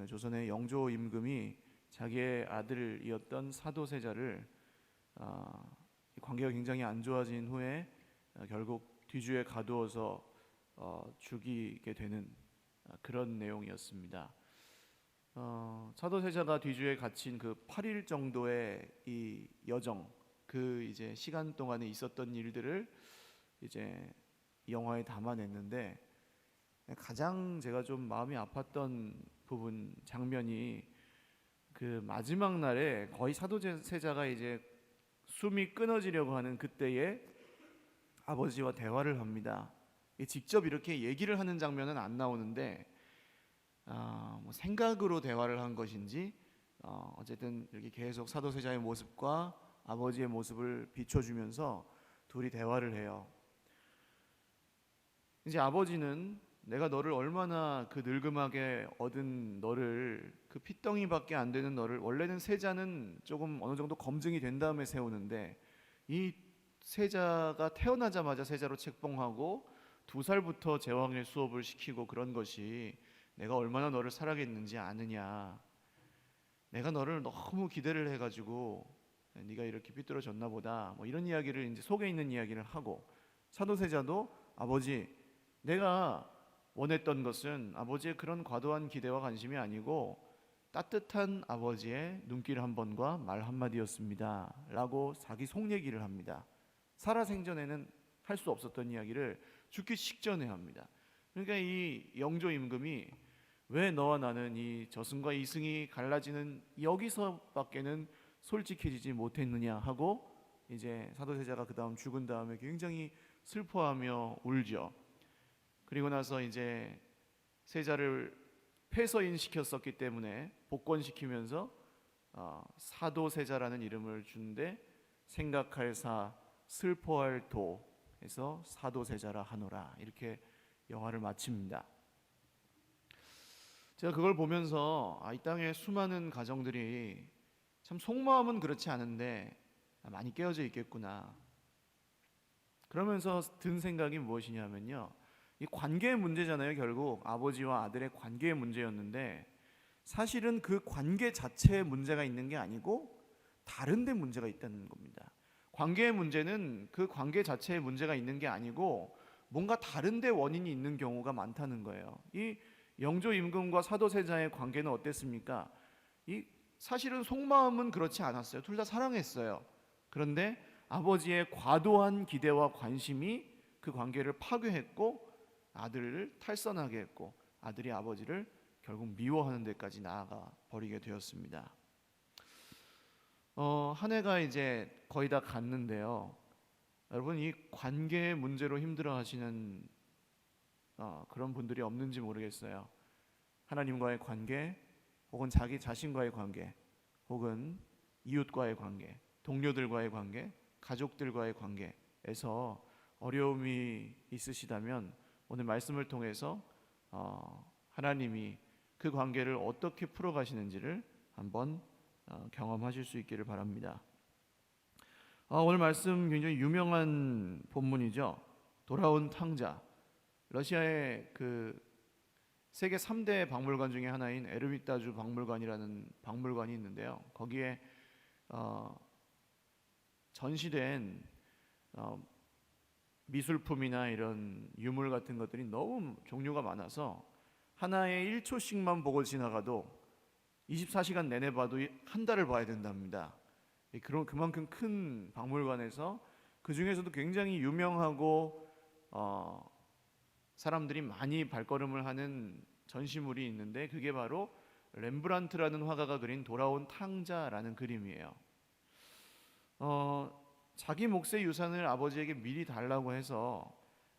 조선의 영조 임금이 자기의 아들이었던 사도세자를 관계가 굉장히 안 좋아진 후에 결국 뒤주에 가두어서 죽이게 되는 그런 내용이었습니다. 사도세자가 뒤주에 갇힌 그 8일 정도의 이 여정, 그 이제 시간 동안에 있었던 일들을 이제 영화에 담아냈는데, 가장 제가 좀 마음이 아팠던 부분 장면이 그 마지막 날에 거의 사도세자가 이제 숨이 끊어지려고 하는 그때에 아버지와 대화를 합니다. 직접 이렇게 얘기를 하는 장면은 안 나오는데 뭐 생각으로 대화를 한 것인지 어쨌든 이렇게 계속 사도세자의 모습과 아버지의 모습을 비춰주면서 둘이 대화를 해요. 이제 아버지는 내가 너를 얼마나 그 늙음하게 얻은 너를, 그 핏덩이밖에 안 되는 너를, 원래는 세자는 조금 어느 정도 검증이 된 다음에 세우는데 이 세자가 태어나자마자 세자로 책봉하고 2살부터 제왕의 수업을 시키고 그런 것이 내가 얼마나 너를 사랑했는지 아느냐. 내가 너를 너무 기대를 해가지고 네가 이렇게 삐뚤어졌나 보다, 뭐 이런 이야기를 이제 속에 있는 이야기를 하고, 사도세자도 아버지, 내가 원했던 것은 아버지의 그런 과도한 기대와 관심이 아니고 따뜻한 아버지의 눈길 한 번과 말 한마디였습니다 라고 자기 속 얘기를 합니다. 살아생전에는 할 수 없었던 이야기를 죽기 직전에 합니다. 그러니까 이 영조 임금이 왜 너와 나는 이 저승과 이승이 갈라지는 여기서밖에는 솔직해지지 못했느냐 하고, 이제 사도세자가 그 다음 죽은 다음에 굉장히 슬퍼하며 울죠. 그리고 나서 이제 세자를 폐서인시켰었기 때문에 복권시키면서 사도세자라는 이름을 준데, 생각할 사, 슬퍼할 도에서 사도세자라 하노라, 이렇게 영화를 마칩니다. 제가 그걸 보면서 이 땅의 수많은 가정들이 참 속마음은 그렇지 않은데 많이 깨어져 있겠구나. 그러면서 든 생각이 무엇이냐면요, 이 관계의 문제잖아요. 결국 아버지와 아들의 관계의 문제였는데 사실은 그 관계 자체에 문제가 있는 게 아니고 다른 데 문제가 있다는 겁니다. 관계의 문제는 그 관계 자체에 문제가 있는 게 아니고 뭔가 다른 데 원인이 있는 경우가 많다는 거예요. 이 영조 임금과 사도세자의 관계는 어땠습니까? 이 사실은 속마음은 그렇지 않았어요. 둘 다 사랑했어요. 그런데 아버지의 과도한 기대와 관심이 그 관계를 파괴했고 아들을 탈선하게 했고, 아들이 아버지를 결국 미워하는 데까지 나아가 버리게 되었습니다. 한 해가 이제 거의 다 갔는데요. 여러분, 이 관계의 문제로 힘들어하시는 그런 분들이 없는지 모르겠어요. 하나님과의 관계, 혹은 자기 자신과의 관계, 혹은 이웃과의 관계, 동료들과의 관계, 가족들과의 관계에서 어려움이 있으시다면 오늘 말씀을 통해서 하나님이 그 관계를 어떻게 풀어가시는지를 한번 경험하실 수 있기를 바랍니다. 오늘 말씀 굉장히 유명한 본문이죠. 돌아온 탕자. 러시아의 그 세계 3대 박물관 중에 하나인 에르미타주 박물관이라는 박물관이 있는데요. 거기에 전시된 미술품이나 이런 유물 같은 것들이 너무 종류가 많아서 하나에 1초씩만 보고 지나가도 24시간 내내 봐도 한 달을 봐야 된답니다. 그만큼 큰 박물관에서 그 중에서도 굉장히 유명하고 사람들이 많이 발걸음을 하는 전시물이 있는데, 그게 바로 렘브란트라는 화가가 그린 돌아온 탕자라는 그림이에요. 자기 몫의 유산을 아버지에게 미리 달라고 해서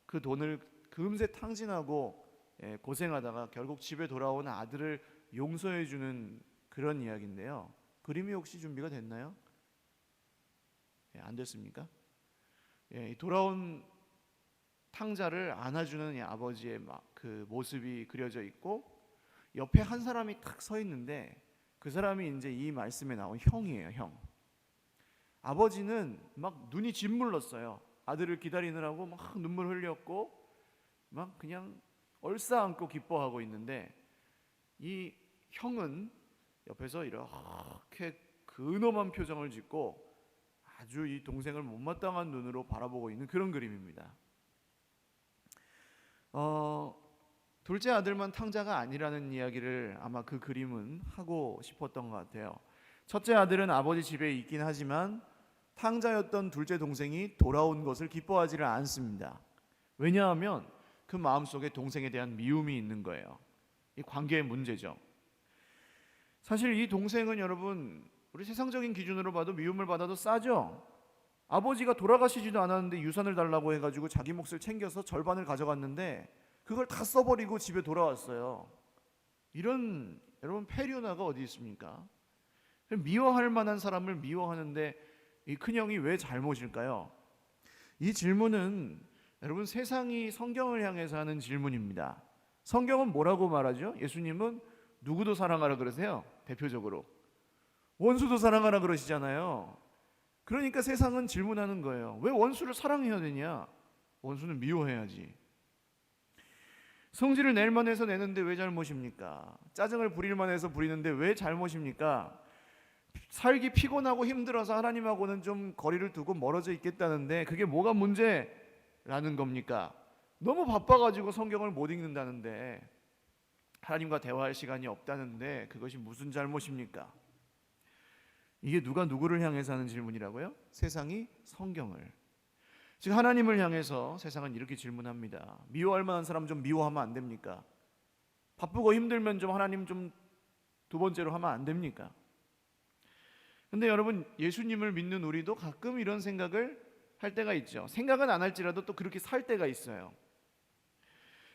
그 돈을 금세 탕진하고 고생하다가 결국 집에 돌아온 아들을 용서해 주는 그런 이야기인데요. 그림이 혹시 준비가 됐나요? 안 됐습니까? 돌아온 탕자를 안아주는 아버지의 그 모습이 그려져 있고, 옆에 한 사람이 탁 서 있는데 그 사람이 이제 이 말씀에 나온 형이에요. 형. 아버지는 막 눈이 짓물렀어요. 아들을 기다리느라고 막 눈물 흘렸고 막 그냥 얼싸안고 기뻐하고 있는데, 이 형은 옆에서 이렇게 근엄한 표정을 짓고 아주 이 동생을 못마땅한 눈으로 바라보고 있는 그런 그림입니다. 둘째 아들만 탕자가 아니라는 이야기를 아마 그 그림은 하고 싶었던 것 같아요. 첫째 아들은 아버지 집에 있긴 하지만 탕자였던 둘째 동생이 돌아온 것을 기뻐하지를 않습니다. 왜냐하면 그 마음속에 동생에 대한 미움이 있는 거예요. 이 관계의 문제죠. 사실 이 동생은 여러분 우리 세상적인 기준으로 봐도 미움을 받아도 싸죠. 아버지가 돌아가시지도 않았는데 유산을 달라고 해가지고 자기 몫을 챙겨서 절반을 가져갔는데 그걸 다 써버리고 집에 돌아왔어요. 이런 여러분 페리오나가 어디 있습니까? 미워할 만한 사람을 미워하는데 이 큰형이 왜 잘못일까요? 이 질문은 여러분 세상이 성경을 향해서 하는 질문입니다. 성경은 뭐라고 말하죠? 예수님은 누구도 사랑하라 그러세요? 대표적으로 원수도 사랑하라 그러시잖아요. 그러니까 세상은 질문하는 거예요. 왜 원수를 사랑해야 되냐? 원수는 미워해야지. 성질을 낼 만해서 내는데 왜 잘못입니까? 짜증을 부릴 만해서 부리는데 왜 잘못입니까? 살기 피곤하고 힘들어서 하나님하고는 좀 거리를 두고 멀어져 있겠다는데 그게 뭐가 문제라는 겁니까? 너무 바빠가지고 성경을 못 읽는다는데 하나님과 대화할 시간이 없다는데 그것이 무슨 잘못입니까? 이게 누가 누구를 향해서 하는 질문이라고요? 세상이 성경을. 즉 하나님을 향해서 세상은 이렇게 질문합니다. 미워할 만한 사람 좀 미워하면 안 됩니까? 바쁘고 힘들면 좀 하나님 좀 두 번째로 하면 안 됩니까? 근데 여러분 예수님을 믿는 우리도 가끔 이런 생각을 할 때가 있죠. 생각은 안 할지라도 또 그렇게 살 때가 있어요.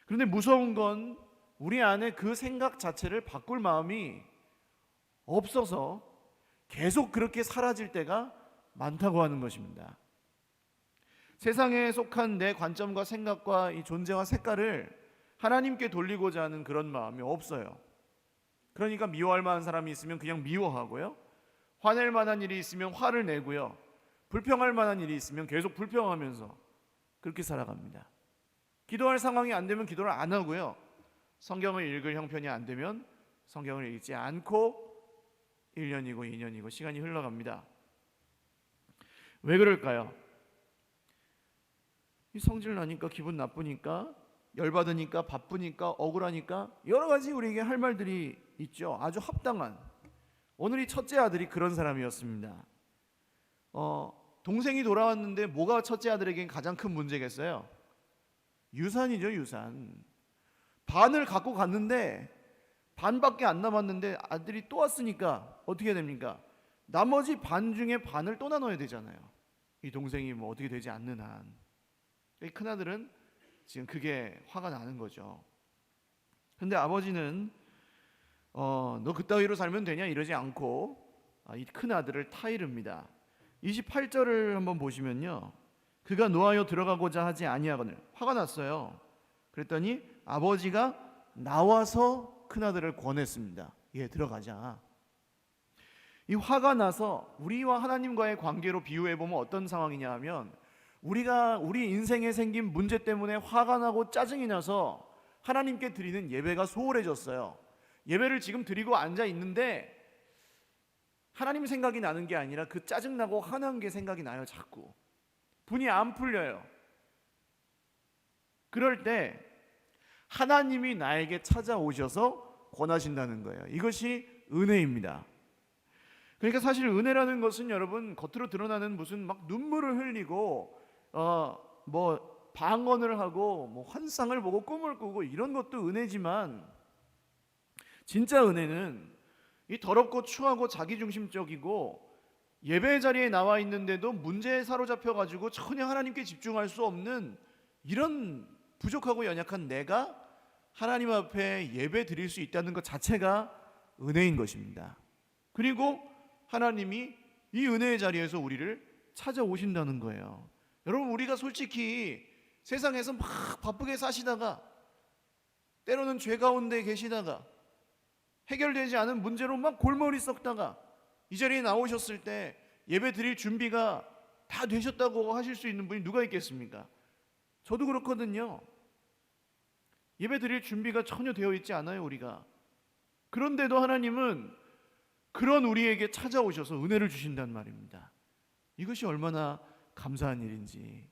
그런데 무서운 건 우리 안에 그 생각 자체를 바꿀 마음이 없어서 계속 그렇게 사라질 때가 많다고 하는 것입니다. 세상에 속한 내 관점과 생각과 이 존재와 색깔을 하나님께 돌리고자 하는 그런 마음이 없어요. 그러니까 미워할 만한 사람이 있으면 그냥 미워하고요, 화낼 만한 일이 있으면 화를 내고요, 불평할 만한 일이 있으면 계속 불평하면서 그렇게 살아갑니다. 기도할 상황이 안 되면 기도를 안 하고요, 성경을 읽을 형편이 안 되면 성경을 읽지 않고 1년이고 2년이고 시간이 흘러갑니다. 왜 그럴까요? 이 성질 나니까 기분 나쁘니까 열받으니까 바쁘니까 억울하니까 여러 가지 우리에게 할 말들이 있죠. 아주 합당한. 오늘 이 첫째 아들이 그런 사람이었습니다. 동생이 돌아왔는데 뭐가 첫째 아들에겐 가장 큰 문제겠어요? 유산이죠, 유산. 반을 갖고 갔는데 반밖에 안 남았는데 아들이 또 왔으니까 어떻게 됩니까? 나머지 반 중에 반을 또 나눠야 되잖아요. 이 동생이 뭐 어떻게 되지 않는 한. 이 큰아들은 지금 그게 화가 나는 거죠. 근데 아버지는 너 그따위로 살면 되냐 이러지 않고 이 큰아들을 타이릅니다. 28절을 한번 보시면요, 그가 노하여 들어가고자 하지 아니하거늘. 화가 났어요. 그랬더니 아버지가 나와서 큰아들을 권했습니다. 예, 들어가자. 이 화가 나서 우리와 하나님과의 관계로 비유해보면 어떤 상황이냐 하면, 우리가 우리 인생에 생긴 문제 때문에 화가 나고 짜증이 나서 하나님께 드리는 예배가 소홀해졌어요. 예배를 지금 드리고 앉아 있는데 하나님 생각이 나는 게 아니라 그 짜증나고 화난 게 생각이 나요. 자꾸 분이 안 풀려요. 그럴 때 하나님이 나에게 찾아오셔서 권하신다는 거예요. 이것이 은혜입니다. 그러니까 사실 은혜라는 것은 여러분 겉으로 드러나는 무슨 막 눈물을 흘리고 뭐 방언을 하고 뭐 환상을 보고 꿈을 꾸고 이런 것도 은혜지만, 진짜 은혜는 이 더럽고 추하고 자기중심적이고 예배 자리에 나와 있는데도 문제에 사로잡혀 가지고 전혀 하나님께 집중할 수 없는 이런 부족하고 연약한 내가 하나님 앞에 예배 드릴 수 있다는 것 자체가 은혜인 것입니다. 그리고 하나님이 이 은혜의 자리에서 우리를 찾아오신다는 거예요. 여러분, 우리가 솔직히 세상에서 막 바쁘게 사시다가 때로는 죄 가운데 계시다가 해결되지 않은 문제로 막 골머리 썩다가 이 자리에 나오셨을 때 예배 드릴 준비가 다 되셨다고 하실 수 있는 분이 누가 있겠습니까? 저도 그렇거든요. 예배 드릴 준비가 전혀 되어 있지 않아요, 우리가. 그런데도 하나님은 그런 우리에게 찾아오셔서 은혜를 주신단 말입니다. 이것이 얼마나 감사한 일인지.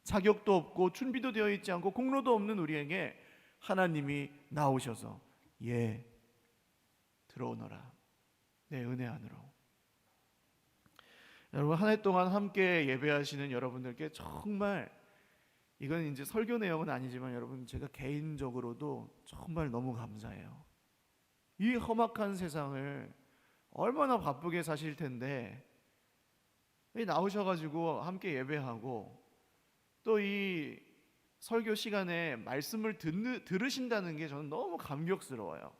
자격도 없고 준비도 되어 있지 않고 공로도 없는 우리에게 하나님이 나오셔서 예, 들어오너라 내 은혜 안으로. 여러분, 한 해 동안 함께 예배하시는 여러분들께 정말, 이건 이제 설교 내용은 아니지만 여러분, 제가 개인적으로도 정말 너무 감사해요. 이 험악한 세상을 얼마나 바쁘게 사실 텐데 나오셔가지고 함께 예배하고 또 이 설교 시간에 말씀을 들으신다는 게 저는 너무 감격스러워요.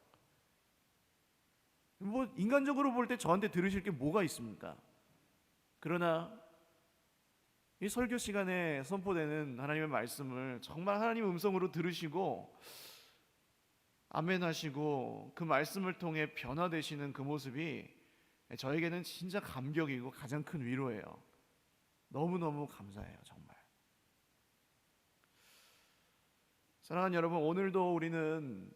뭐 인간적으로 볼 때 저한테 들으실 게 뭐가 있습니까? 그러나 이 설교 시간에 선포되는 하나님의 말씀을 정말 하나님의 음성으로 들으시고 아멘 하시고 그 말씀을 통해 변화되시는 그 모습이 저에게는 진짜 감격이고 가장 큰 위로예요. 너무너무 감사해요, 정말. 사랑하는 여러분, 오늘도 우리는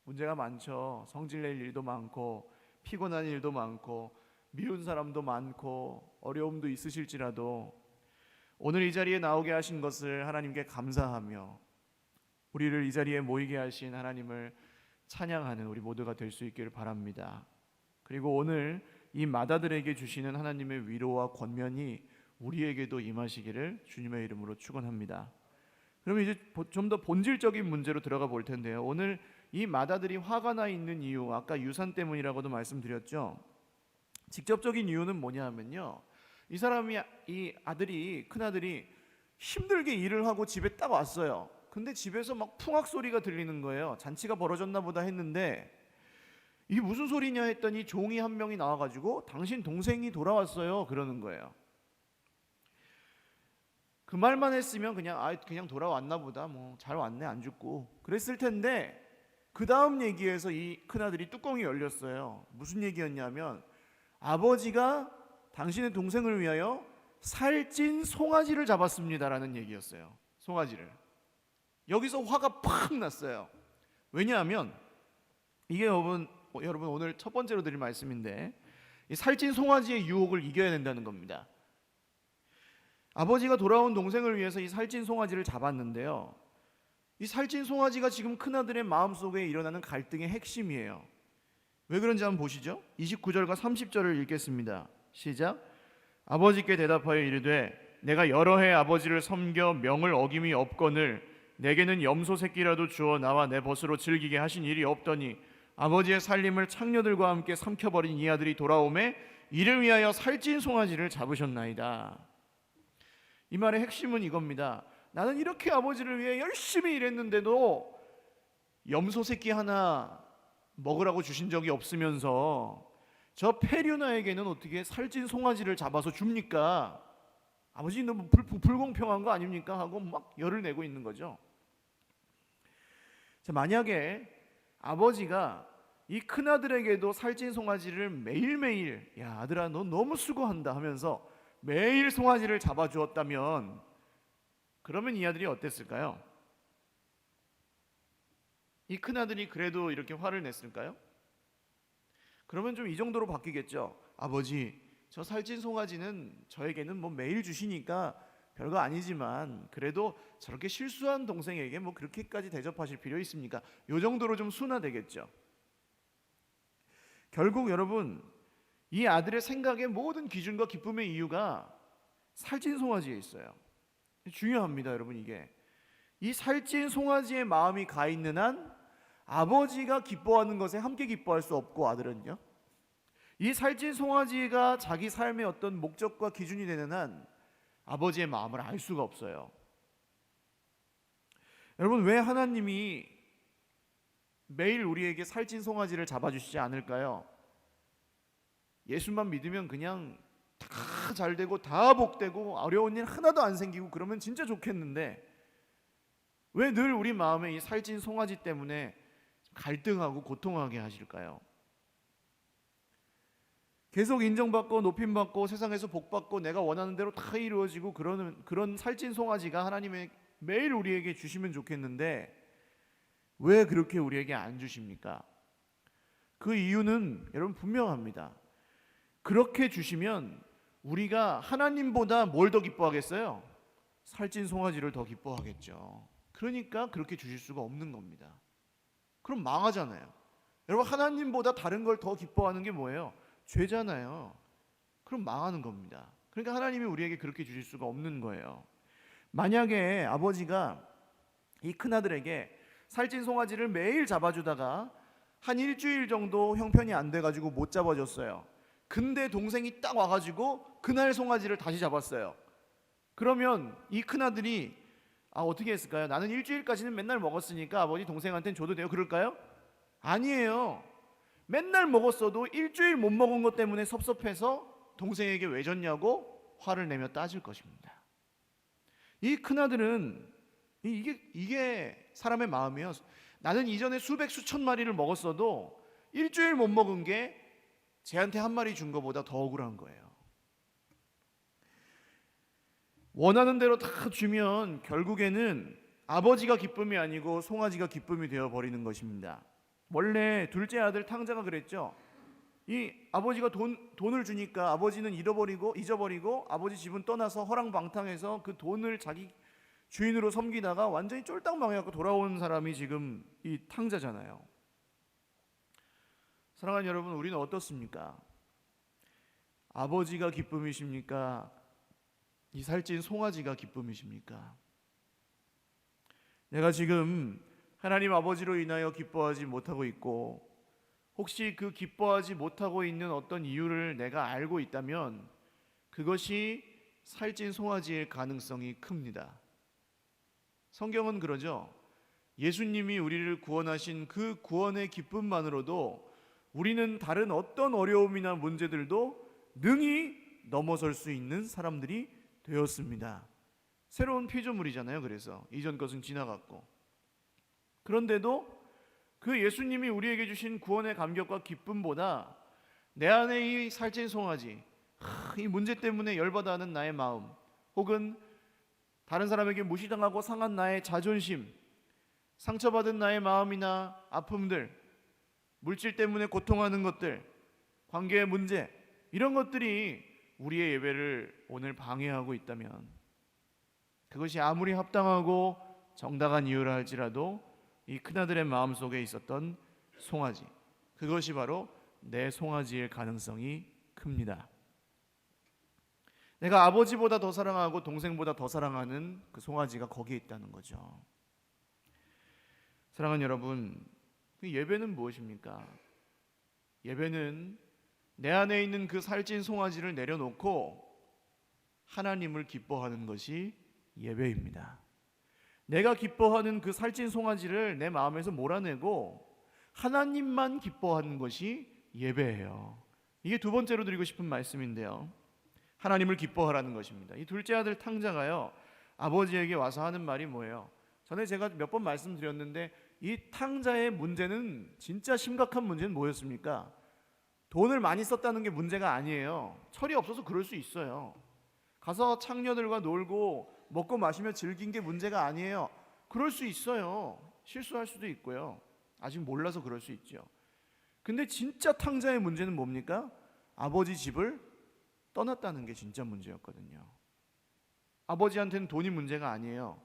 문제가 많죠. 성질낼 일도 많고 피곤한 일도 많고 미운 사람도 많고 어려움도 있으실지라도 오늘 이 자리에 나오게 하신 것을 하나님께 감사하며 우리를 이 자리에 모이게 하신 하나님을 찬양하는 우리 모두가 될 수 있기를 바랍니다. 그리고 오늘 이 마다들에게 주시는 하나님의 위로와 권면이 우리에게도 임하시기를 주님의 이름으로 축원합니다. 그러면 이제 좀 더 본질적인 문제로 들어가 볼 텐데요. 오늘 이 마다들이 화가 나 있는 이유, 아까 유산 때문이라고도 말씀드렸죠. 직접적인 이유는 뭐냐 하면요, 이 사람이, 이 아들이, 큰아들이 힘들게 일을 하고 집에 딱 왔어요. 근데 집에서 막 풍악 소리가 들리는 거예요. 잔치가 벌어졌나 보다 했는데 이게 무슨 소리냐 했더니 종이 한 명이 나와가지고 당신 동생이 돌아왔어요 그러는 거예요. 그 말만 했으면 그냥 돌아왔나 보다, 뭐 잘 왔네 안 죽고 그랬을 텐데, 그 다음 얘기에서 이 큰아들이 뚜껑이 열렸어요. 무슨 얘기였냐면 아버지가 당신의 동생을 위하여 살찐 송아지를 잡았습니다라는 얘기였어요. 송아지를. 여기서 화가 팍 났어요. 왜냐하면 이게 여러분 오늘 첫 번째로 드릴 말씀인데, 이 살찐 송아지의 유혹을 이겨야 된다는 겁니다. 아버지가 돌아온 동생을 위해서 이 살찐 송아지를 잡았는데요, 이 살찐 송아지가 지금 큰아들의 마음속에 일어나는 갈등의 핵심이에요. 왜 그런지 한번 보시죠. 29절과 30절을 읽겠습니다. 시작. 아버지께 대답하여 이르되 내가 여러 해 아버지를 섬겨 명을 어김이 없거늘 내게는 염소 새끼라도 주어 나와 내 벗으로 즐기게 하신 일이 없더니 아버지의 살림을 창녀들과 함께 삼켜버린 이 아들이 돌아오매 이를 위하여 살찐 송아지를 잡으셨나이다. 이 말의 핵심은 이겁니다. 나는 이렇게 아버지를 위해 열심히 일했는데도 염소 새끼 하나 먹으라고 주신 적이 없으면서 저 페류나에게는 어떻게 살찐 송아지를 잡아서 줍니까? 아버지 너무 불공평한 거 아닙니까? 하고 막 열을 내고 있는 거죠. 자, 만약에 아버지가 이 큰아들에게도 살찐 송아지를 매일매일, 야 아들아 너 너무 수고한다 하면서 매일 송아지를 잡아주었다면 그러면 이 아들이 어땠을까요? 이 큰아들이 그래도 이렇게 화를 냈을까요? 그러면 좀 이 정도로 바뀌겠죠. 아버지, 저 살찐 송아지는 저에게는 뭐 매일 주시니까 별거 아니지만 그래도 저렇게 실수한 동생에게 뭐 그렇게까지 대접하실 필요 있습니까? 요 정도로 좀 순화되겠죠. 결국 여러분, 이 아들의 생각의 모든 기준과 기쁨의 이유가 살찐 송아지에 있어요. 중요합니다, 여러분. 이게 이 살찐 송아지의 마음이 가 있는 한 아버지가 기뻐하는 것에 함께 기뻐할 수 없고, 아들은요, 이 살찐 송아지가 자기 삶의 어떤 목적과 기준이 되는 한 아버지의 마음을 알 수가 없어요. 여러분, 왜 하나님이 매일 우리에게 살찐 송아지를 잡아주시지 않을까요? 예수만 믿으면 그냥 다 잘 되고 다 복되고 어려운 일 하나도 안 생기고 그러면 진짜 좋겠는데 왜 늘 우리 마음에 이 살찐 송아지 때문에 갈등하고 고통하게 하실까요? 계속 인정받고 높임받고 세상에서 복받고 내가 원하는 대로 다 이루어지고 그런 살찐 송아지가 하나님의 매일 우리에게 주시면 좋겠는데 왜 그렇게 우리에게 안 주십니까? 그 이유는 여러분 분명합니다. 그렇게 주시면 우리가 하나님보다 뭘 더 기뻐하겠어요? 살찐 송아지를 더 기뻐하겠죠. 그러니까 그렇게 주실 수가 없는 겁니다. 그럼 망하잖아요. 여러분, 하나님보다 다른 걸 더 기뻐하는 게 뭐예요? 죄잖아요. 그럼 망하는 겁니다. 그러니까 하나님이 우리에게 그렇게 주실 수가 없는 거예요. 만약에 아버지가 이 큰아들에게 살찐 송아지를 매일 잡아주다가 한 일주일 정도 형편이 안 돼가지고 못 잡아줬어요. 근데 동생이 딱 와가지고 그날 송아지를 다시 잡았어요. 그러면 이 큰아들이 어떻게 했을까요? 나는 일주일까지는 맨날 먹었으니까 아버지 동생한테는 줘도 돼요, 그럴까요? 아니에요. 맨날 먹었어도 일주일 못 먹은 것 때문에 섭섭해서 동생에게 왜 줬냐고 화를 내며 따질 것입니다. 이 큰아들은 이게 사람의 마음이에요. 나는 이전에 수백 수천 마리를 먹었어도 일주일 못 먹은 게 쟤한테 한 마리 준 것보다 더 억울한 거예요. 원하는 대로 다 주면 결국에는 아버지가 기쁨이 아니고 송아지가 기쁨이 되어버리는 것입니다. 원래 둘째 아들 탕자가 그랬죠. 이 아버지가 돈을 주니까 아버지는 잊어버리고 아버지 집은 떠나서 허랑방탕해서 그 돈을 자기 주인으로 섬기다가 완전히 쫄딱 망해갖고 돌아온 사람이 지금 이 탕자잖아요. 사랑하는 여러분, 우리는 어떻습니까? 아버지가 기쁨이십니까? 이 살찐 송아지가 기쁨이십니까? 내가 지금 하나님 아버지로 인하여 기뻐하지 못하고 있고, 혹시 그 기뻐하지 못하고 있는 어떤 이유를 내가 알고 있다면 그것이 살찐 송아지일 가능성이 큽니다. 성경은 그러죠. 예수님이 우리를 구원하신 그 구원의 기쁨만으로도 우리는 다른 어떤 어려움이나 문제들도 능히 넘어설 수 있는 사람들이 되었습니다. 새로운 피조물이잖아요. 그래서 이전 것은 지나갔고, 그런데도 그 예수님이 우리에게 주신 구원의 감격과 기쁨보다 내 안에 이 살찐 송아지, 이 문제 때문에 열받아하는 나의 마음, 혹은 다른 사람에게 무시당하고 상한 나의 자존심, 상처받은 나의 마음이나 아픔들, 물질 때문에 고통하는 것들, 관계의 문제, 이런 것들이 우리의 예배를 오늘 방해하고 있다면, 그것이 아무리 합당하고 정당한 이유라 할지라도 이 큰아들의 마음속에 있었던 송아지, 그것이 바로 내 송아지일 가능성이 큽니다. 내가 아버지보다 더 사랑하고 동생보다 더 사랑하는 그 송아지가 거기에 있다는 거죠. 사랑하는 여러분, 그 예배는 무엇입니까? 예배는 내 안에 있는 그 살찐 송아지를 내려놓고 하나님을 기뻐하는 것이 예배입니다. 내가 기뻐하는 그 살찐 송아지를 내 마음에서 몰아내고 하나님만 기뻐하는 것이 예배예요. 이게 두 번째로 드리고 싶은 말씀인데요, 하나님을 기뻐하라는 것입니다. 이 둘째 아들 탕자가요, 아버지에게 와서 하는 말이 뭐예요? 전에 제가 몇 번 말씀드렸는데 이 탕자의 문제는, 진짜 심각한 문제는 뭐였습니까? 돈을 많이 썼다는 게 문제가 아니에요. 철이 없어서 그럴 수 있어요. 가서 창녀들과 놀고 먹고 마시며 즐긴 게 문제가 아니에요. 그럴 수 있어요. 실수할 수도 있고요. 아직 몰라서 그럴 수 있죠. 근데 진짜 탕자의 문제는 뭡니까? 아버지 집을 떠났다는 게 진짜 문제였거든요. 아버지한테는 돈이 문제가 아니에요.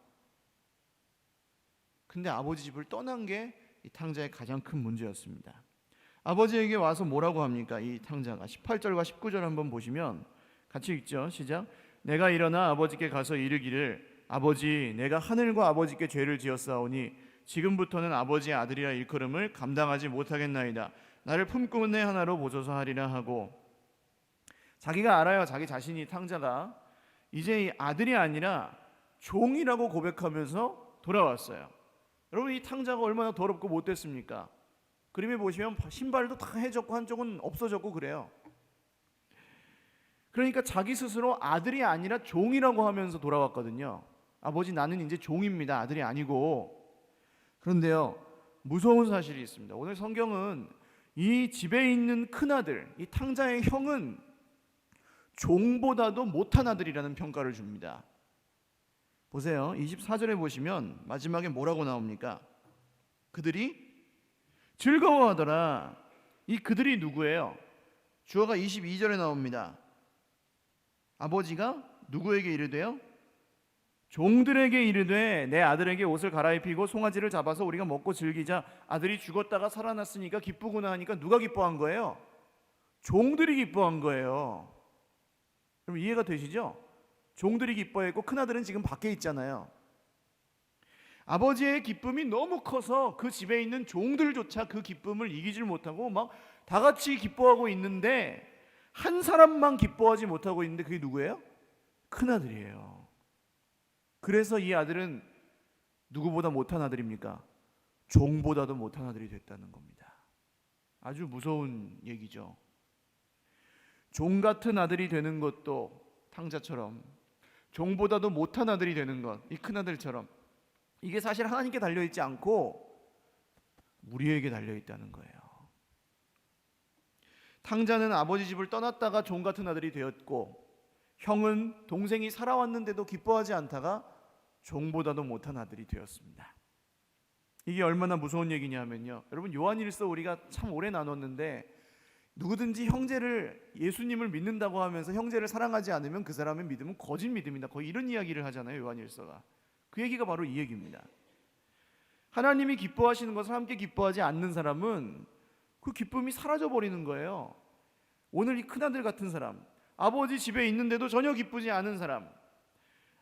근데 아버지 집을 떠난 게 이 탕자의 가장 큰 문제였습니다. 아버지에게 와서 뭐라고 합니까? 이 탕자가 18절과 19절 한번 보시면 같이 읽죠. 시작. 내가 일어나 아버지께 가서 이르기를, 아버지, 내가 하늘과 아버지께 죄를 지었사오니 지금부터는 아버지의 아들이라 일컬음을 감당하지 못하겠나이다. 나를 품꾼의 하나로 보소서 하리라 하고, 자기가 알아요. 자기 자신이, 탕자가 이제 이 아들이 아니라 종이라고 고백하면서 돌아왔어요. 여러분, 이 탕자가 얼마나 더럽고 못됐습니까? 그림에 보시면 신발도 다 해졌고 한쪽은 없어졌고 그래요. 그러니까 자기 스스로 아들이 아니라 종이라고 하면서 돌아왔거든요. 아버지, 나는 이제 종입니다. 아들이 아니고. 그런데요, 무서운 사실이 있습니다. 오늘 성경은 이 집에 있는 큰아들, 이 탕자의 형은 종보다도 못한 아들이라는 평가를 줍니다. 보세요. 24절에 보시면 마지막에 뭐라고 나옵니까? 그들이 즐거워하더라. 이 그들이 누구예요? 주어가 22절에 나옵니다. 아버지가 누구에게 이르되요? 종들에게 이르되 내 아들에게 옷을 갈아입히고 송아지를 잡아서 우리가 먹고 즐기자. 아들이 죽었다가 살아났으니까 기쁘구나 하니까 누가 기뻐한 거예요? 종들이 기뻐한 거예요. 여러분 이해가 되시죠? 종들이 기뻐했고 큰아들은 지금 밖에 있잖아요. 아버지의 기쁨이 너무 커서 그 집에 있는 종들조차 그 기쁨을 이기질 못하고 막 다 같이 기뻐하고 있는데 한 사람만 기뻐하지 못하고 있는데 그게 누구예요? 큰아들이에요. 그래서 이 아들은 누구보다 못한 아들입니까? 종보다도 못한 아들이 됐다는 겁니다. 아주 무서운 얘기죠. 종 같은 아들이 되는 것도 탕자처럼, 종보다도 못한 아들이 되는 것, 이 큰아들처럼, 이게 사실 하나님께 달려있지 않고 우리에게 달려있다는 거예요. 탕자는 아버지 집을 떠났다가 종 같은 아들이 되었고, 형은 동생이 살아왔는데도 기뻐하지 않다가 종보다도 못한 아들이 되었습니다. 이게 얼마나 무서운 얘기냐면요, 여러분 요한일서 우리가 참 오래 나눴는데 누구든지 형제를, 예수님을 믿는다고 하면서 형제를 사랑하지 않으면 그 사람의 믿음은 거짓 믿음이다, 거의 이런 이야기를 하잖아요, 요한일서가. 그 얘기가 바로 이 얘기입니다. 하나님이 기뻐하시는 것을 함께 기뻐하지 않는 사람은 그 기쁨이 사라져버리는 거예요. 오늘 이 큰아들 같은 사람, 아버지 집에 있는데도 전혀 기쁘지 않은 사람,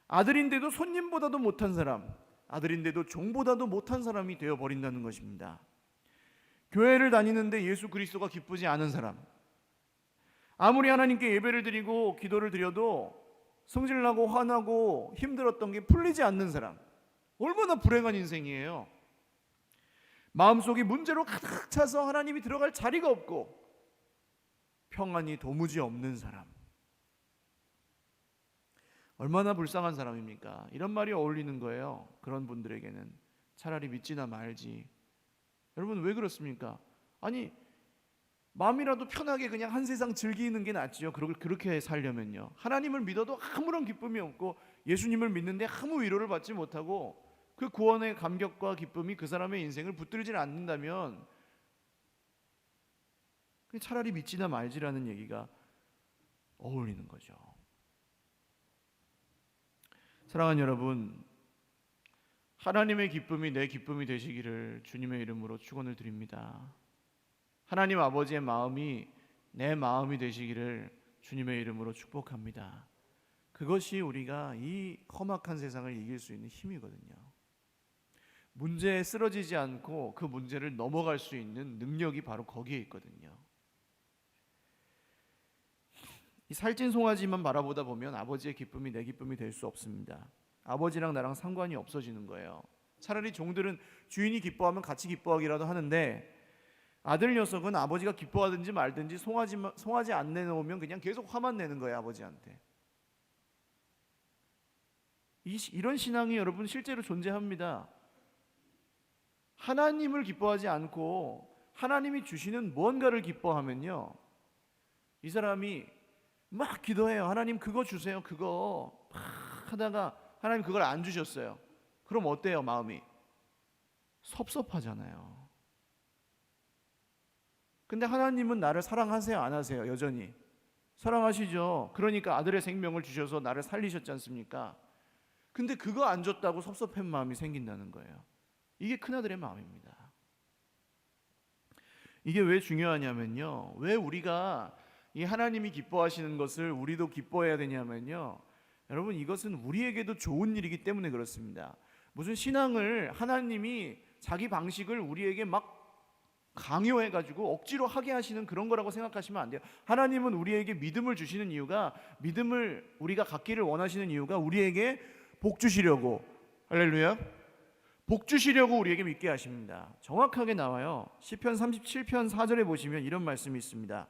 아들인데도 손님보다도 못한 사람, 아들인데도 종보다도 못한 사람이 되어버린다는 것입니다. 교회를 다니는데 예수 그리스도가 기쁘지 않은 사람, 아무리 하나님께 예배를 드리고 기도를 드려도 성질나고 화나고 힘들었던 게 풀리지 않는 사람, 얼마나 불행한 인생이에요. 마음속이 문제로 가득 차서 하나님이 들어갈 자리가 없고 평안이 도무지 없는 사람, 얼마나 불쌍한 사람입니까? 이런 말이 어울리는 거예요. 그런 분들에게는 차라리 믿지나 말지. 여러분 왜 그렇습니까? 아니 마음이라도 편하게 그냥 한 세상 즐기는 게 낫지요. 그렇게 살려면요, 하나님을 믿어도 아무런 기쁨이 없고 예수님을 믿는데 아무 위로를 받지 못하고 그 구원의 감격과 기쁨이 그 사람의 인생을 붙들질 않는다면 차라리 믿지나 말지라는 얘기가 어울리는 거죠. 사랑하는 여러분, 하나님의 기쁨이 내 기쁨이 되시기를 주님의 이름으로 축원을 드립니다. 하나님 아버지의 마음이 내 마음이 되시기를 주님의 이름으로 축복합니다. 그것이 우리가 이 험악한 세상을 이길 수 있는 힘이거든요. 문제에 쓰러지지 않고 그 문제를 넘어갈 수 있는 능력이 바로 거기에 있거든요. 이 살찐 송아지만 바라보다 보면 아버지의 기쁨이 내 기쁨이 될 수 없습니다. 아버지랑 나랑 상관이 없어지는 거예요. 차라리 종들은 주인이 기뻐하면 같이 기뻐하기라도 하는데 아들 녀석은 아버지가 기뻐하든지 말든지 송아지 안 내놓으면 그냥 계속 화만 내는 거예요, 아버지한테. 이런 신앙이 여러분 실제로 존재합니다. 하나님을 기뻐하지 않고 하나님이 주시는 무언가를 기뻐하면요, 이 사람이 막 기도해요. 하나님 그거 주세요, 그거 막 하다가 하나님 그걸 안 주셨어요. 그럼 어때요? 마음이 섭섭하잖아요. 근데 하나님은 나를 사랑하세요, 안 하세요? 여전히 사랑하시죠. 그러니까 아들의 생명을 주셔서 나를 살리셨지 않습니까? 근데 그거 안 줬다고 섭섭한 마음이 생긴다는 거예요. 이게 큰아들의 마음입니다. 이게 왜 중요하냐면요, 왜 우리가 이 하나님이 기뻐하시는 것을 우리도 기뻐해야 되냐면요, 여러분 이것은 우리에게도 좋은 일이기 때문에 그렇습니다. 무슨 신앙을 하나님이 자기 방식을 우리에게 막 강요해가지고 억지로 하게 하시는 그런 거라고 생각하시면 안 돼요. 하나님은 우리에게 믿음을 주시는 이유가, 믿음을 우리가 갖기를 원하시는 이유가 우리에게 복 주시려고, 할렐루야, 복 주시려고 우리에게 믿게 하십니다. 정확하게 나와요. 시편 37편 4절에 보시면 이런 말씀이 있습니다.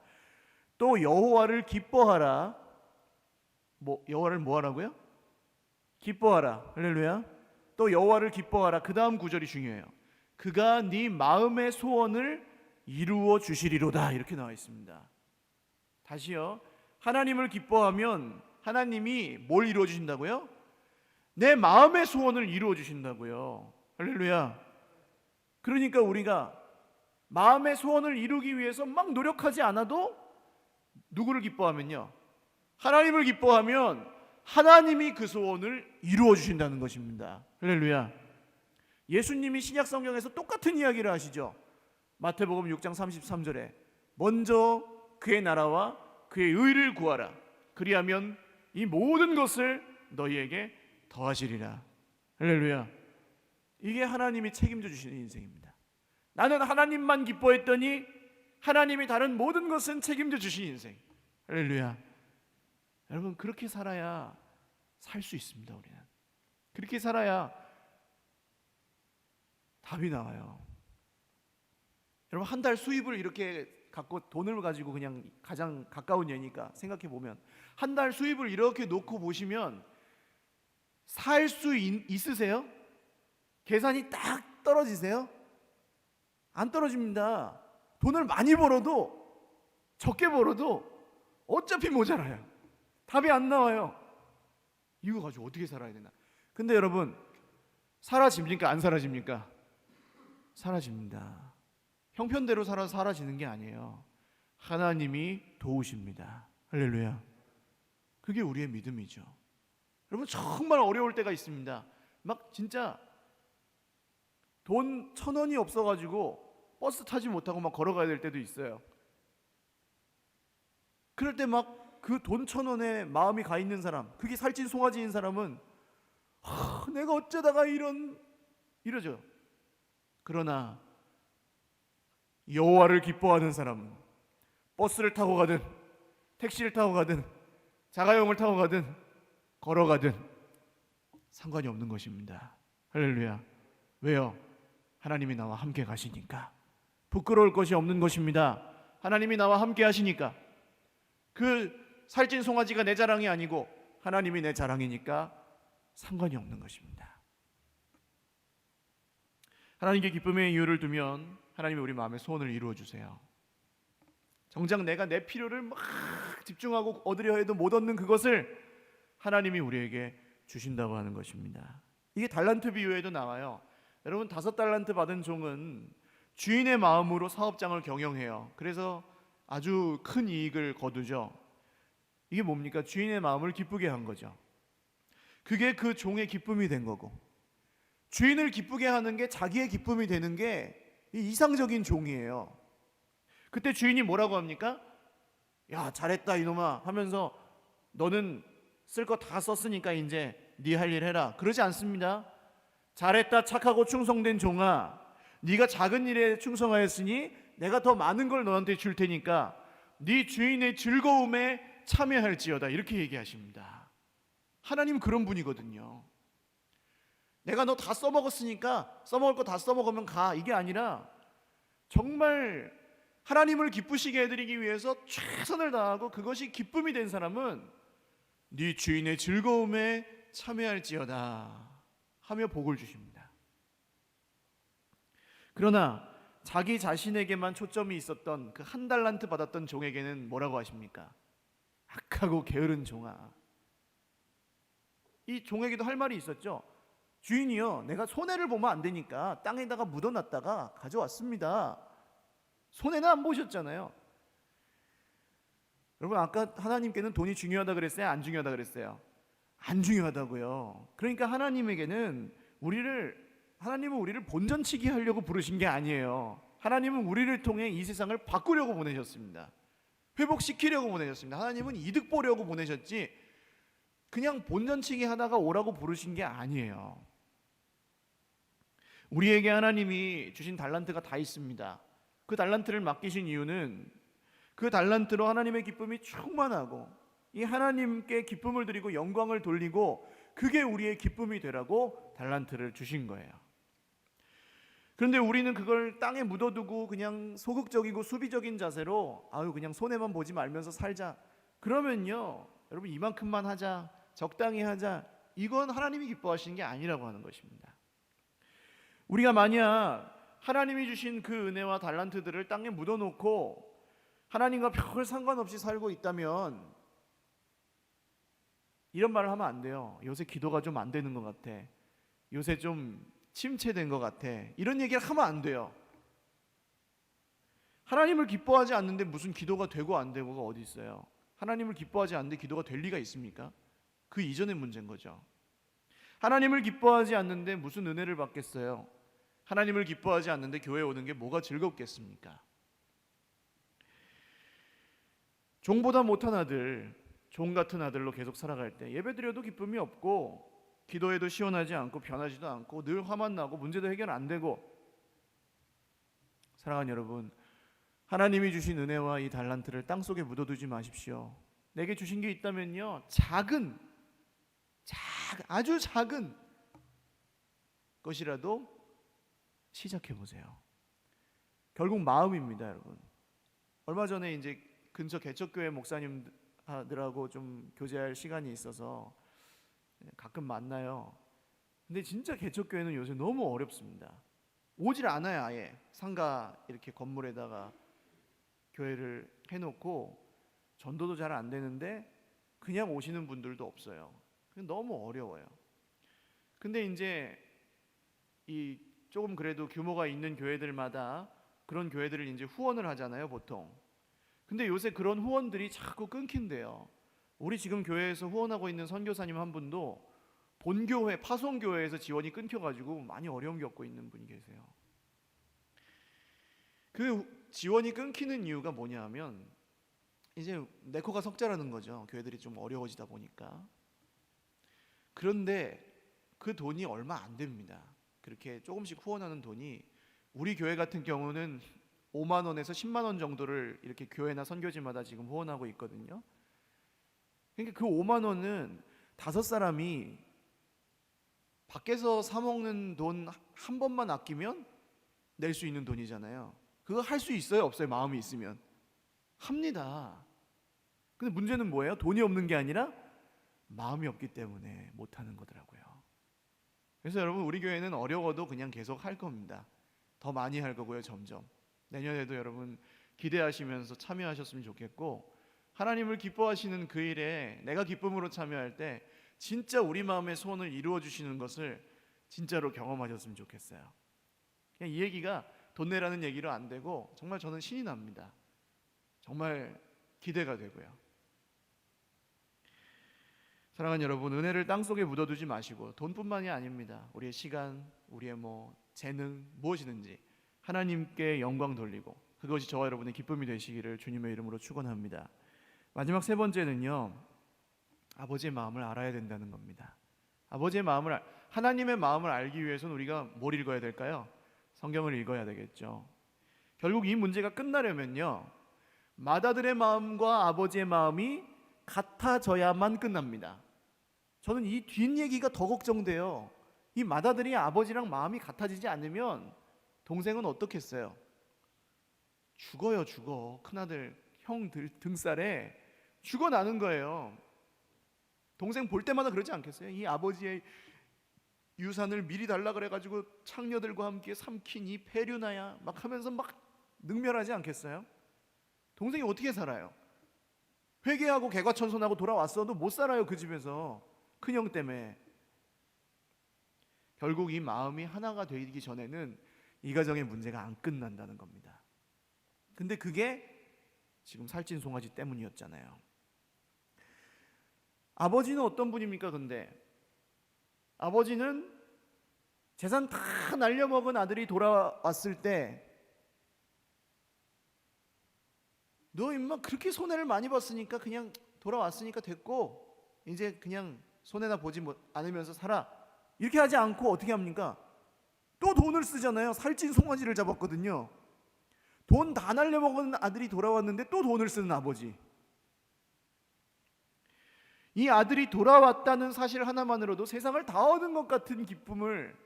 또 여호와를 기뻐하라. 여호와를 뭐 하라고요? 기뻐하라. 할렐루야. 또 여호와를 기뻐하라. 그 다음 구절이 중요해요. 그가 네 마음의 소원을 이루어 주시리로다, 이렇게 나와 있습니다. 다시요, 하나님을 기뻐하면 하나님이 뭘 이루어 주신다고요? 내 마음의 소원을 이루어 주신다고요. 할렐루야. 그러니까 우리가 마음의 소원을 이루기 위해서 막 노력하지 않아도 누구를 기뻐하면요, 하나님을 기뻐하면 하나님이 그 소원을 이루어 주신다는 것입니다. 할렐루야. 예수님이 신약 성경에서 똑같은 이야기를 하시죠. 마태복음 6장 33절에 먼저 그의 나라와 그의 의를 구하라. 그리하면 이 모든 것을 너희에게 더하시리라. 할렐루야. 이게 하나님이 책임져 주시는 인생입니다. 나는 하나님만 기뻐했더니 하나님이 다른 모든 것은 책임져 주신 인생. 할렐루야. 여러분, 그렇게 살아야 살 수 있습니다. 우리는 그렇게 살아야 답이 나와요. 여러분, 한 달 수입을 이렇게 갖고 돈을 가지고 그냥 가장 가까운 예니까 생각해 보면 한 달 수입을 이렇게 놓고 보시면 살 수 있으세요? 계산이 딱 떨어지세요? 안 떨어집니다. 돈을 많이 벌어도 적게 벌어도 어차피 모자라요. 답이 안 나와요. 이거 가지고 어떻게 살아야 되나? 근데 여러분, 사라집니까? 안 사라집니까? 사라집니다. 형편대로 살아서 사라지는 게 아니에요. 하나님이 도우십니다. 할렐루야. 그게 우리의 믿음이죠. 여러분, 정말 어려울 때가 있습니다. 막 진짜 돈 1,000원이 없어가지고 버스 타지 못하고 막 걸어가야 될 때도 있어요. 그럴 때 막 그 돈 1,000원에 마음이 가 있는 사람, 그게 살찐 송아지인 사람은 내가 어쩌다가 이러죠. 그러나 여호와를 기뻐하는 사람은 버스를 타고 가든 택시를 타고 가든 자가용을 타고 가든 걸어가든 상관이 없는 것입니다. 할렐루야. 왜요? 하나님이 나와 함께 가시니까. 부끄러울 것이 없는 것입니다. 하나님이 나와 함께 하시니까. 그 살찐 송아지가 내 자랑이 아니고 하나님이 내 자랑이니까 상관이 없는 것입니다. 하나님께 기쁨의 이유를 두면 하나님이 우리 마음의 소원을 이루어 주세요. 정작 내가 내 필요를 막 집중하고 얻으려 해도 못 얻는 그것을 하나님이 우리에게 주신다고 하는 것입니다. 이게 달란트 비유에도 나와요. 여러분, 5달란트 받은 종은 주인의 마음으로 사업장을 경영해요. 그래서 아주 큰 이익을 거두죠. 이게 뭡니까? 주인의 마음을 기쁘게 한 거죠. 그게 그 종의 기쁨이 된 거고, 주인을 기쁘게 하는 게 자기의 기쁨이 되는 게 이상적인 종이에요. 그때 주인이 뭐라고 합니까? 야, 잘했다 이놈아 하면서 너는 쓸 거 다 썼으니까 이제 네 할 일 해라. 그러지 않습니다. 잘했다 착하고 충성된 종아, 네가 작은 일에 충성하였으니 내가 더 많은 걸 너한테 줄 테니까 네 주인의 즐거움에 참여할지어다, 이렇게 얘기하십니다. 하나님 그런 분이거든요. 내가 너 다 써먹었으니까 써먹을 거 다 써먹으면 가, 이게 아니라 정말 하나님을 기쁘시게 해드리기 위해서 최선을 다하고 그것이 기쁨이 된 사람은 네 주인의 즐거움에 참여할지어다 하며 복을 주십니다. 그러나 자기 자신에게만 초점이 있었던 그 1달란트 받았던 종에게는 뭐라고 하십니까? 악하고 게으른 종아. 이 종에게도 할 말이 있었죠. 주인이요, 내가 손해를 보면 안 되니까 땅에다가 묻어놨다가 가져왔습니다. 손해는 안 보셨잖아요. 여러분, 아까 하나님께는 돈이 중요하다 그랬어요? 안 중요하다 그랬어요? 안 중요하다고요. 그러니까 하나님은 우리를 본전치기 하려고 부르신 게 아니에요. 하나님은 우리를 통해 이 세상을 바꾸려고 보내셨습니다. 회복시키려고 보내셨습니다. 하나님은 이득 보려고 보내셨지 그냥 본전치기 하다가 오라고 부르신 게 아니에요. 우리에게 하나님이 주신 달란트가 다 있습니다. 그 달란트를 맡기신 이유는 그 달란트로 하나님의 기쁨이 충만하고 이 하나님께 기쁨을 드리고 영광을 돌리고 그게 우리의 기쁨이 되라고 달란트를 주신 거예요. 그런데 우리는 그걸 땅에 묻어두고 그냥 소극적이고 수비적인 자세로 그냥 손해만 보지 말면서 살자, 그러면요 여러분, 이만큼만 하자, 적당히 하자, 이건 하나님이 기뻐하시는 게 아니라고 하는 것입니다. 우리가 만약 하나님이 주신 그 은혜와 달란트들을 땅에 묻어놓고 하나님과 별 상관없이 살고 있다면 이런 말을 하면 안 돼요. 요새 기도가 좀 안 되는 것 같아, 요새 좀 침체된 것 같아, 이런 얘기를 하면 안 돼요. 하나님을 기뻐하지 않는데 무슨 기도가 되고 안 되고가 어디 있어요? 하나님을 기뻐하지 않는데 기도가 될 리가 있습니까? 그 이전의 문제인 거죠. 하나님을 기뻐하지 않는데 무슨 은혜를 받겠어요? 하나님을 기뻐하지 않는데 교회에 오는 게 뭐가 즐겁겠습니까? 종보다 못한 아들, 종 같은 아들로 계속 살아갈 때 예배드려도 기쁨이 없고 기도해도 시원하지 않고 변하지도 않고 늘 화만 나고 문제도 해결 안 되고, 사랑하는 여러분, 하나님이 주신 은혜와 이 달란트를 땅속에 묻어두지 마십시오. 내게 주신 게 있다면요, 아주 작은 것이라도 시작해 보세요. 결국 마음입니다, 여러분. 얼마 전에 이제 근처 개척교회 목사님들하고 좀 교제할 시간이 있어서 가끔 만나요. 근데 진짜 개척교회는 요새 너무 어렵습니다. 오질 않아요. 아예 상가 이렇게 건물에다가 교회를 해놓고 전도도 잘 안 되는데 그냥 오시는 분들도 없어요. 너무 어려워요. 근데 이제 이 조금 그래도 규모가 있는 교회들마다 그런 교회들을 이제 후원을 하잖아요, 보통. 근데 요새 그런 후원들이 자꾸 끊긴대요. 우리 지금 교회에서 후원하고 있는 선교사님 한 분도 본교회, 파송교회에서 지원이 끊겨가지고 많이 어려움 겪고 있는 분이 계세요. 그 지원이 끊기는 이유가 뭐냐 하면 이제 내 코가 석자라는 거죠. 교회들이 좀 어려워지다 보니까. 그런데 그 돈이 얼마 안 됩니다. 그렇게 조금씩 후원하는 돈이, 우리 교회 같은 경우는 5만 원에서 10만 원 정도를 이렇게 교회나 선교지마다 지금 후원하고 있거든요. 그러니까 그 5만 원은 5사람이 밖에서 사 먹는 돈 한 번만 아끼면 낼 수 있는 돈이잖아요. 그거 할 수 있어요, 없어요? 마음이 있으면 합니다. 근데 문제는 뭐예요? 돈이 없는 게 아니라 마음이 없기 때문에 못하는 거더라고요. 그래서 여러분, 우리 교회는 어려워도 그냥 계속 할 겁니다. 더 많이 할 거고요, 점점. 내년에도 여러분 기대하시면서 참여하셨으면 좋겠고, 하나님을 기뻐하시는 그 일에 내가 기쁨으로 참여할 때 진짜 우리 마음의 소원을 이루어 주시는 것을 진짜로 경험하셨으면 좋겠어요. 그냥 이 얘기가 돈 내라는 얘기로 안 되고 정말 저는 신이 납니다. 정말 기대가 되고요. 사랑하는 여러분, 은혜를 땅속에 묻어두지 마시고, 돈뿐만이 아닙니다. 우리의 시간, 우리의 재능, 무엇이든지 하나님께 영광 돌리고 그것이 저와 여러분의 기쁨이 되시기를 주님의 이름으로 축원합니다. 마지막 세 번째는요, 아버지의 마음을 알아야 된다는 겁니다. 아버지의 마음을, 하나님의 마음을 알기 위해서는 우리가 뭘 읽어야 될까요? 성경을 읽어야 되겠죠. 결국 이 문제가 끝나려면요, 맏아들의 마음과 아버지의 마음이 같아져야만 끝납니다. 저는 이 뒷얘기가 더 걱정돼요. 이 맏아들이 아버지랑 마음이 같아지지 않으면 동생은 어떻겠어요? 죽어요, 죽어. 큰아들, 형 등살에 죽어나는 거예요. 동생 볼 때마다 그러지 않겠어요? 이 아버지의 유산을 미리 달라 그래가지고 창녀들과 함께 삼킨 이 폐류나야 막 하면서 막 능멸하지 않겠어요? 동생이 어떻게 살아요? 회개하고 개과천선하고 돌아왔어도 못 살아요, 그 집에서. 큰형 때문에. 결국 이 마음이 하나가 되기 전에는 이 가정의 문제가 안 끝난다는 겁니다. 근데 그게 지금 살찐 송아지 때문이었잖아요. 아버지는 어떤 분입니까? 근데 아버지는 재산 다 날려먹은 아들이 돌아왔을 때, 너 임마 그렇게 손해를 많이 봤으니까 그냥 돌아왔으니까 됐고 이제 그냥 손해나 보지 않으면서 살아, 이렇게 하지 않고 어떻게 합니까? 또 돈을 쓰잖아요. 살찐 송아지를 잡았거든요. 돈 다 날려먹은 아들이 돌아왔는데 또 돈을 쓰는 아버지. 이 아들이 돌아왔다는 사실 하나만으로도 세상을 다 얻은 것 같은 기쁨을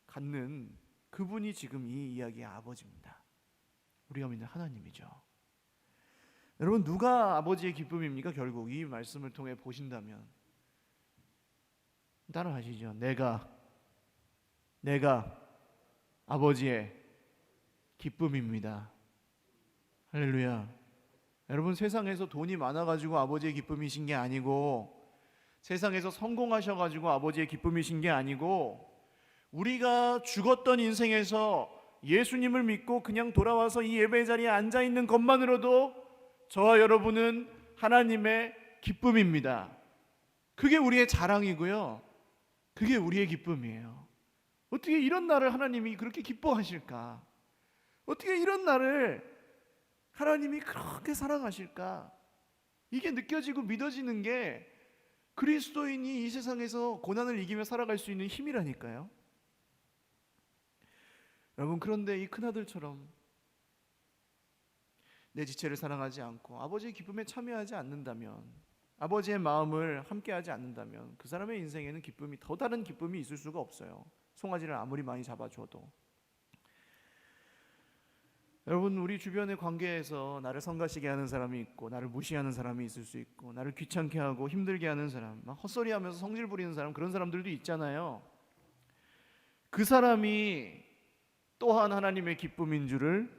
갖는 그분이 지금 이 이야기의 아버지입니다. 우리가 믿는 하나님이죠. 여러분, 누가 아버지의 기쁨입니까? 결국 이 말씀을 통해 보신다면 따라하시죠. 내가 아버지의 기쁨입니다. 할렐루야. 여러분, 세상에서 돈이 많아가지고 아버지의 기쁨이신 게 아니고, 세상에서 성공하셔가지고 아버지의 기쁨이신 게 아니고, 우리가 죽었던 인생에서 예수님을 믿고 그냥 돌아와서 이 예배 자리에 앉아 있는 것만으로도 저와 여러분은 하나님의 기쁨입니다. 그게 우리의 자랑이고요. 그게 우리의 기쁨이에요. 어떻게 이런 날을 하나님이 그렇게 기뻐하실까? 어떻게 이런 날을 하나님이 그렇게 사랑하실까? 이게 느껴지고 믿어지는 게 그리스도인이 이 세상에서 고난을 이기며 살아갈 수 있는 힘이라니까요. 여러분, 그런데 이 큰아들처럼 내 지체를 사랑하지 않고 아버지의 기쁨에 참여하지 않는다면, 아버지의 마음을 함께하지 않는다면 그 사람의 인생에는 기쁨이, 더 다른 기쁨이 있을 수가 없어요. 송아지를 아무리 많이 잡아줘도. 여러분, 우리 주변의 관계에서 나를 성가시게 하는 사람이 있고, 나를 무시하는 사람이 있을 수 있고, 나를 귀찮게 하고 힘들게 하는 사람, 막 헛소리하면서 성질 부리는 사람, 그런 사람들도 있잖아요. 그 사람이 또한 하나님의 기쁨인 줄을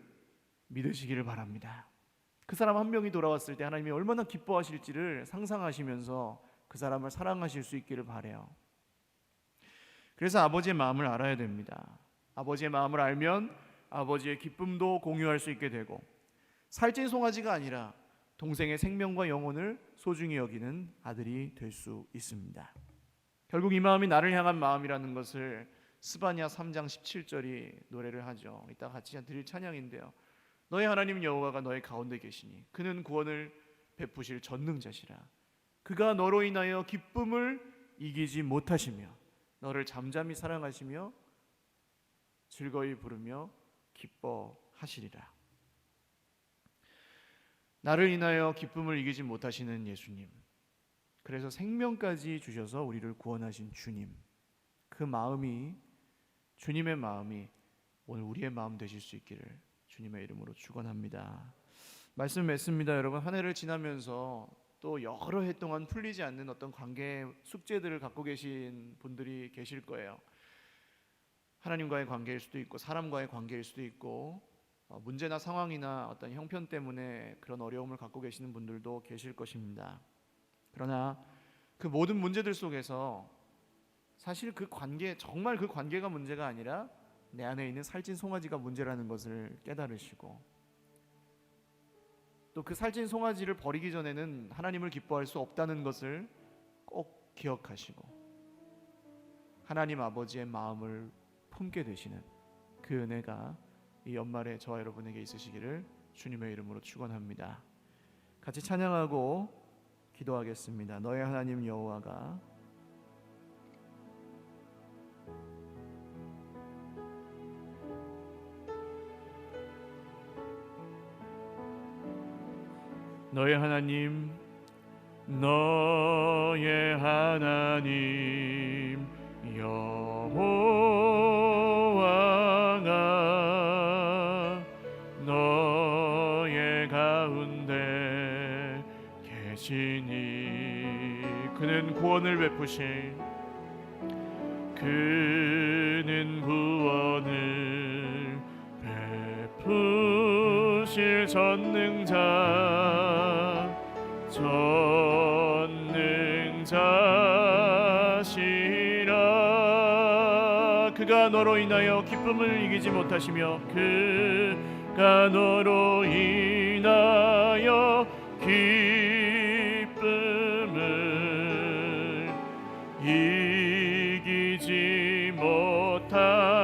믿으시기를 바랍니다. 그 사람 한 명이 돌아왔을 때 하나님이 얼마나 기뻐하실지를 상상하시면서 그 사람을 사랑하실 수 있기를 바라요. 그래서 아버지의 마음을 알아야 됩니다. 아버지의 마음을 알면 아버지의 기쁨도 공유할 수 있게 되고, 살찐 송아지가 아니라 동생의 생명과 영혼을 소중히 여기는 아들이 될 수 있습니다. 결국 이 마음이 나를 향한 마음이라는 것을 스바냐 3장 17절이 노래를 하죠. 이따 같이 드릴 찬양인데요. 너의 하나님 여호와가 너의 가운데 계시니 그는 구원을 베푸실 전능자시라. 그가 너로 인하여 기쁨을 이기지 못하시며 너를 잠잠히 사랑하시며 즐거이 부르며 기뻐하시리라. 나를 인하여 기쁨을 이기지 못하시는 예수님, 그래서 생명까지 주셔서 우리를 구원하신 주님, 그 마음이, 주님의 마음이 오늘 우리의 마음 되실 수 있기를 주님의 이름으로 축원합니다. 말씀 맺습니다. 여러분, 한 해를 지나면서 또 여러 해 동안 풀리지 않는 어떤 관계 숙제들을 갖고 계신 분들이 계실 거예요. 하나님과의 관계일 수도 있고 사람과의 관계일 수도 있고 문제나 상황이나 어떤 형편 때문에 그런 어려움을 갖고 계시는 분들도 계실 것입니다. 그러나 그 모든 문제들 속에서 사실 그 관계, 정말 그 관계가 문제가 아니라 내 안에 있는 살찐 송아지가 문제라는 것을 깨달으시고, 또 그 살찐 송아지를 버리기 전에는 하나님을 기뻐할 수 없다는 것을 꼭 기억하시고 하나님 아버지의 마음을 품게 되시는 그 은혜가 이 연말에 저와 여러분에게 있으시기를 주님의 이름으로 축원합니다. 같이 찬양하고 기도하겠습니다. 너의 하나님 여호와가 너의 하나님, 너의 하나님 여호와가 너의 가운데 계시니 그는 구원을 베푸실, 그는 구원을 베푸실 전능자시라. 그가 너로 인하여 기쁨을 이기지 못하시며 그가 너로 인하여 기쁨을 이기지 못하시며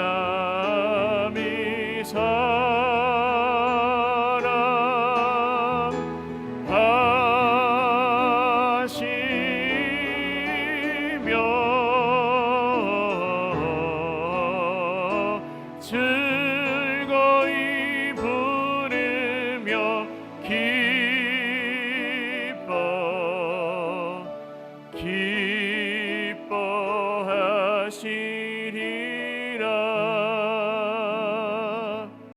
잠잠히 사랑하시며